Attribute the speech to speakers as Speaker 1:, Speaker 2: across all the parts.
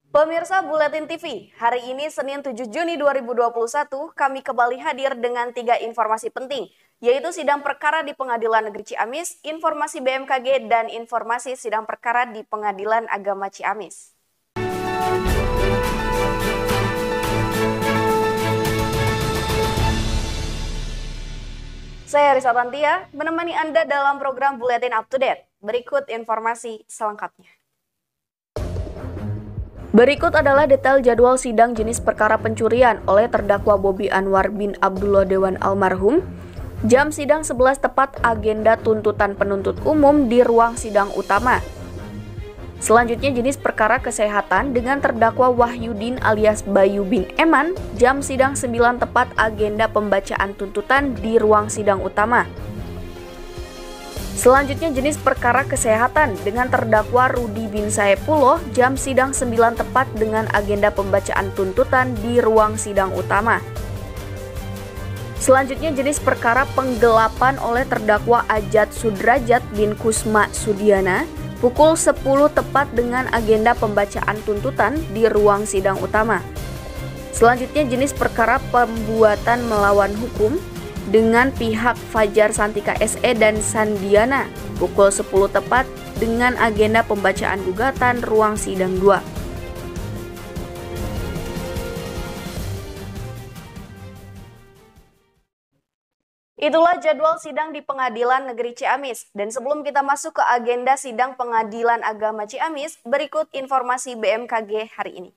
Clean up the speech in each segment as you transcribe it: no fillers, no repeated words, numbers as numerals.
Speaker 1: Pemirsa Buletin TV, hari ini Senin 7 Juni 2021, kami kembali hadir dengan 3 informasi penting, yaitu sidang perkara di Pengadilan Negeri Ciamis, informasi BMKG, dan informasi sidang perkara di Pengadilan Agama Ciamis. Saya Risa Tantia, menemani Anda dalam program Buletin Up to Date. Berikut informasi selengkapnya. Berikut adalah detail jadwal sidang jenis perkara pencurian oleh terdakwa Bobi Anwar bin Abdullah Dewan almarhum. Jam sidang 11 tepat agenda tuntutan penuntut umum di ruang sidang utama. Selanjutnya jenis perkara kesehatan dengan terdakwa Wahyudin alias Bayu bin Eman. Jam sidang 9 tepat agenda pembacaan tuntutan di ruang sidang utama. Selanjutnya jenis perkara kesehatan dengan terdakwa Rudi bin Saepullah, jam sidang 9 tepat dengan agenda pembacaan tuntutan di ruang sidang utama. Selanjutnya jenis perkara penggelapan oleh terdakwa Ajat Sudrajat bin Kusma Sudiana, pukul 10 tepat dengan agenda pembacaan tuntutan di ruang sidang utama. Selanjutnya jenis perkara pembuatan melawan hukum dengan pihak Fajar Santika SE dan Sandiana, pukul 10 tepat dengan agenda pembacaan gugatan ruang sidang 2. Itulah jadwal sidang di Pengadilan Negeri Ciamis. Dan sebelum kita masuk ke agenda sidang Pengadilan Agama Ciamis, berikut informasi BMKG hari ini.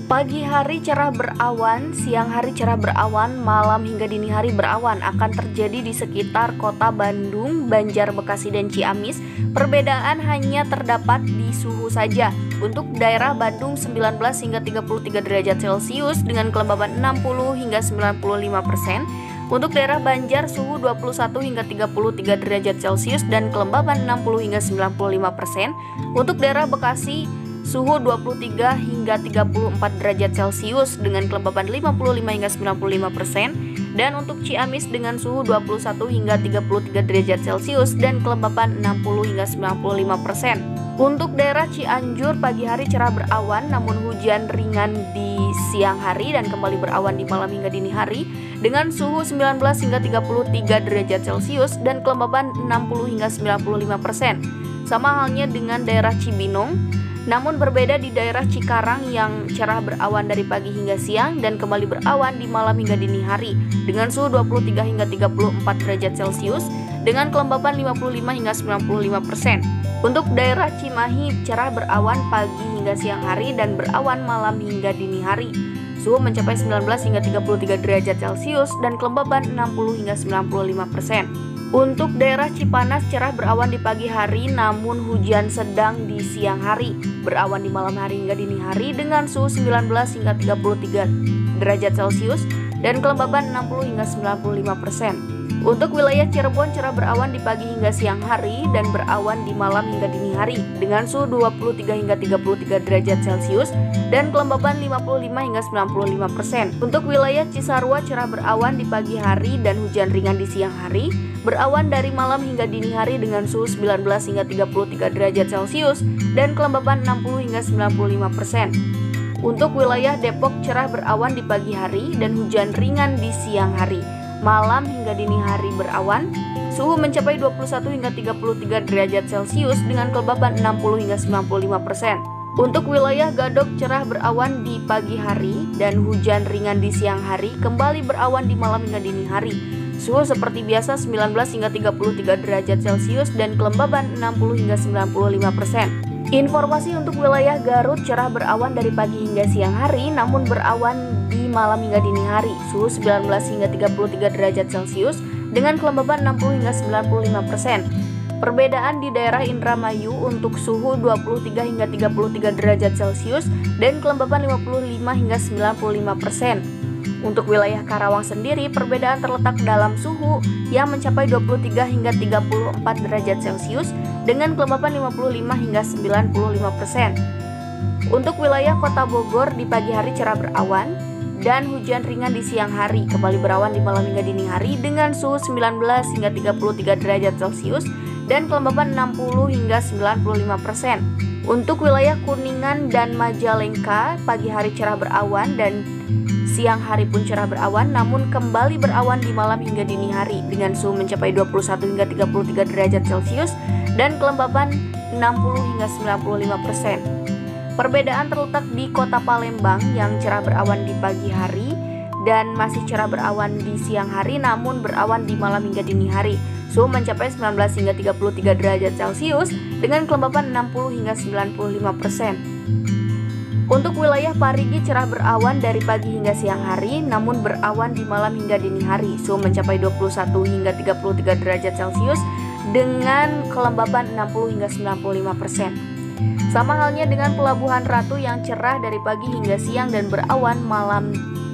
Speaker 1: Pagi hari cerah berawan, siang hari cerah berawan, malam hingga dini hari berawan akan terjadi di sekitar kota Bandung, Banjar, Bekasi, dan Ciamis. Perbedaan hanya terdapat di suhu saja. Untuk daerah Bandung 19 hingga 33 derajat Celcius dengan kelembaban 60 hingga 95%. Untuk daerah Banjar suhu 21 hingga 33 derajat Celcius dan kelembaban 60 hingga 95%. Untuk daerah Bekasi suhu 23 hingga 34 derajat Celcius dengan kelembaban 55 hingga 95%, dan untuk Ciamis dengan suhu 21 hingga 33 derajat Celcius dan kelembaban 60 hingga 95%. Untuk daerah Cianjur pagi hari cerah berawan namun hujan ringan di siang hari dan kembali berawan di malam hingga dini hari dengan suhu 19 hingga 33 derajat Celcius dan kelembaban 60 hingga 95%. Sama halnya dengan daerah Cibinong, namun berbeda di daerah Cikarang yang cerah berawan dari pagi hingga siang dan kembali berawan di malam hingga dini hari dengan suhu 23 hingga 34 derajat Celcius dengan kelembaban 55 hingga 95%. Untuk daerah Cimahi cerah berawan pagi hingga siang hari dan berawan malam hingga dini hari. Suhu mencapai 19 hingga 33 derajat Celcius dan kelembaban 60 hingga 95%. Untuk daerah Cipanas cerah berawan di pagi hari namun hujan sedang di siang hari, berawan di malam hari hingga dini hari dengan suhu 19 hingga 33 derajat Celcius dan kelembaban 60 hingga 95%. Untuk wilayah Cirebon cerah berawan di pagi hingga siang hari dan berawan di malam hingga dini hari dengan suhu 23 hingga 33 derajat Celcius dan kelembaban 55 hingga 95%. Untuk wilayah Cisarua cerah berawan di pagi hari dan hujan ringan di siang hari, berawan dari malam hingga dini hari dengan suhu 19 hingga 33 derajat Celcius dan kelembaban 60 hingga 95%. Untuk wilayah Depok cerah berawan di pagi hari dan hujan ringan di siang hari. Malam hingga dini hari berawan, suhu mencapai 21 hingga 33 derajat Celcius dengan kelembaban 60 hingga 95%. Untuk wilayah Gadog cerah berawan di pagi hari dan hujan ringan di siang hari, kembali berawan di malam hingga dini hari. Suhu seperti biasa 19 hingga 33 derajat Celcius dan kelembaban 60 hingga 95%. Informasi untuk wilayah Garut cerah berawan dari pagi hingga siang hari namun berawan di malam hingga dini hari. Suhu 19 hingga 33 derajat Celcius dengan kelembaban 60 hingga 95%. Perbedaan di daerah Indramayu untuk suhu 23 hingga 33 derajat Celcius dan kelembaban 55 hingga 95%. Untuk wilayah Karawang sendiri, perbedaan terletak dalam suhu yang mencapai 23 hingga 34 derajat Celcius dengan kelembaban 55 hingga 95%. Untuk wilayah Kota Bogor di pagi hari cerah berawan dan hujan ringan di siang hari, kembali berawan di malam hingga dini hari dengan suhu 19 hingga 33 derajat Celcius dan kelembaban 60 hingga 95%. Untuk wilayah Kuningan dan Majalengka, pagi hari cerah berawan dan siang hari pun cerah berawan, namun kembali berawan di malam hingga dini hari dengan suhu mencapai 21 hingga 33 derajat Celcius dan kelembapan 60 hingga 95%. Perbedaan terletak di kota Palembang yang cerah berawan di pagi hari dan masih cerah berawan di siang hari, namun berawan di malam hingga dini hari. Suhu mencapai 19 hingga 33 derajat Celcius dengan kelembapan 60 hingga 95%. Untuk wilayah Parigi cerah berawan dari pagi hingga siang hari, namun berawan di malam hingga dini hari. Suhu mencapai 21 hingga 33 derajat Celcius dengan kelembapan 60 hingga 95%. Sama halnya dengan Pelabuhan Ratu yang cerah dari pagi hingga siang dan berawan malam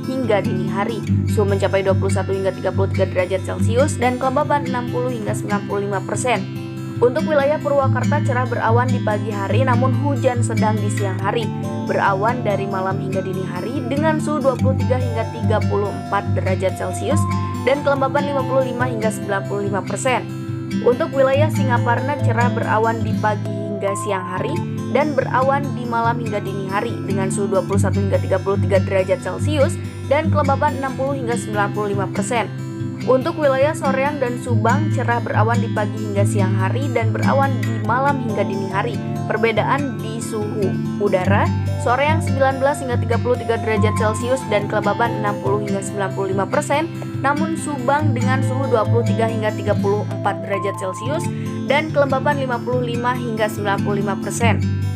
Speaker 1: hingga dini hari. Suhu mencapai 21 hingga 33 derajat Celcius dan kelembapan 60 hingga 95%. Untuk wilayah Purwakarta cerah berawan di pagi hari namun hujan sedang di siang hari. Berawan dari malam hingga dini hari dengan suhu 23 hingga 34 derajat Celcius dan kelembapan 55 hingga 95%. Untuk wilayah Singaparna cerah berawan di pagi hingga siang hari dan berawan di malam hingga dini hari dengan suhu 21 hingga 33 derajat Celcius dan kelembapan 60 hingga 95%. Untuk wilayah Soreang dan Subang cerah berawan di pagi hingga siang hari dan berawan di malam hingga dini hari. Perbedaan di suhu udara, Soreang 19 hingga 33 derajat Celcius dan kelembapan 60 hingga 95%, namun Subang dengan suhu 23 hingga 34 derajat Celcius dan kelembapan 55 hingga 95%.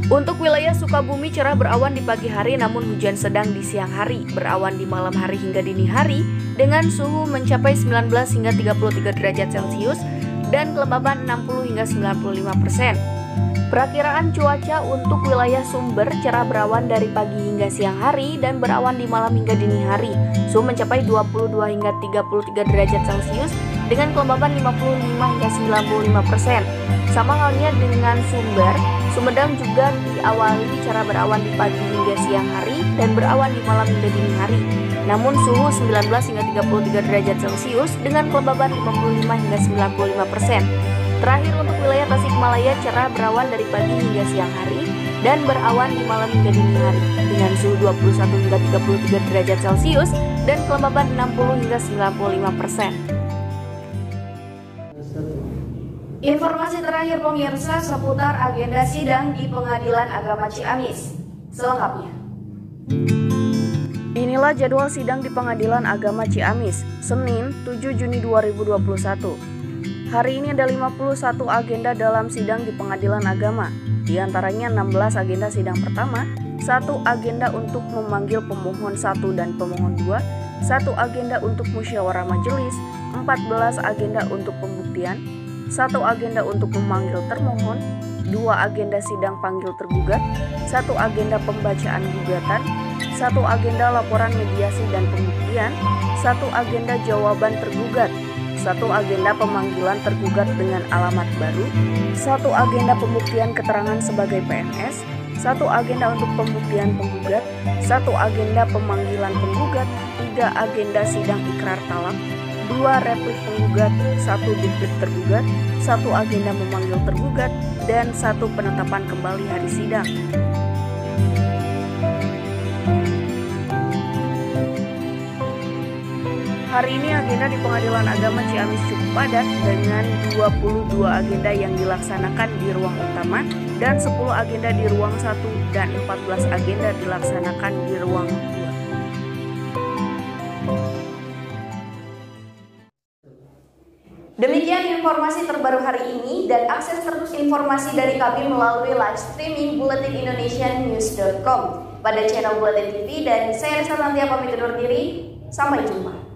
Speaker 1: Untuk wilayah Sukabumi cerah berawan di pagi hari namun hujan sedang di siang hari, berawan di malam hari hingga dini hari dengan suhu mencapai 19 hingga 33 derajat Celcius dan kelembapan 60 hingga 95%. Perakiraan cuaca untuk wilayah Sumber cerah berawan dari pagi hingga siang hari dan berawan di malam hingga dini hari. Suhu mencapai 22 hingga 33 derajat Celcius dengan kelembapan 55 hingga 95%. Sama halnya dengan Sumedang juga diawali cerah berawan di pagi hingga siang hari dan berawan di malam hingga dini hari. Namun suhu 19 hingga 33 derajat Celcius dengan kelembapan 55 hingga 95%. Terakhir untuk wilayah Tasikmalaya cerah berawan dari pagi hingga siang hari dan berawan di malam hingga dini hari dengan suhu 21 hingga 33 derajat Celcius dan kelembapan 60 hingga 95%. Informasi terakhir pemirsa seputar agenda sidang di Pengadilan Agama Ciamis. Selengkapnya. Inilah jadwal sidang di Pengadilan Agama Ciamis, Senin 7 Juni 2021. Hari ini ada 51 agenda dalam sidang di Pengadilan Agama. Di antaranya 16 agenda sidang pertama, 1 agenda untuk memanggil pemohon 1 dan pemohon 2, 1 agenda untuk musyawarah majelis, 14 agenda untuk pembuktian, 1 agenda untuk memanggil termohon, 2 agenda sidang panggil tergugat, 1 agenda pembacaan gugatan, 1 agenda laporan mediasi dan pembuktian, 1 agenda jawaban tergugat, 1 agenda pemanggilan tergugat dengan alamat baru, 1 agenda pembuktian keterangan sebagai PNS, 1 agenda untuk pembuktian penggugat, 1 agenda pemanggilan penggugat, 3 agenda sidang ikrar talak, 2 replik penggugat, 1 duplik tergugat, 1 agenda memanggil tergugat, dan 1 penetapan kembali hari sidang. Hari ini agenda di Pengadilan Agama Ciamis cukup padat dengan 22 agenda yang dilaksanakan di ruang utama dan 10 agenda di ruang 1 dan 14 agenda dilaksanakan di ruang 2. Demikian informasi terbaru hari ini dan akses terus informasi dari kami melalui live streaming bulletinindonesianews.com pada channel Buletin TV dan saya Risa Tantia pamit undur diri. Sampai jumpa.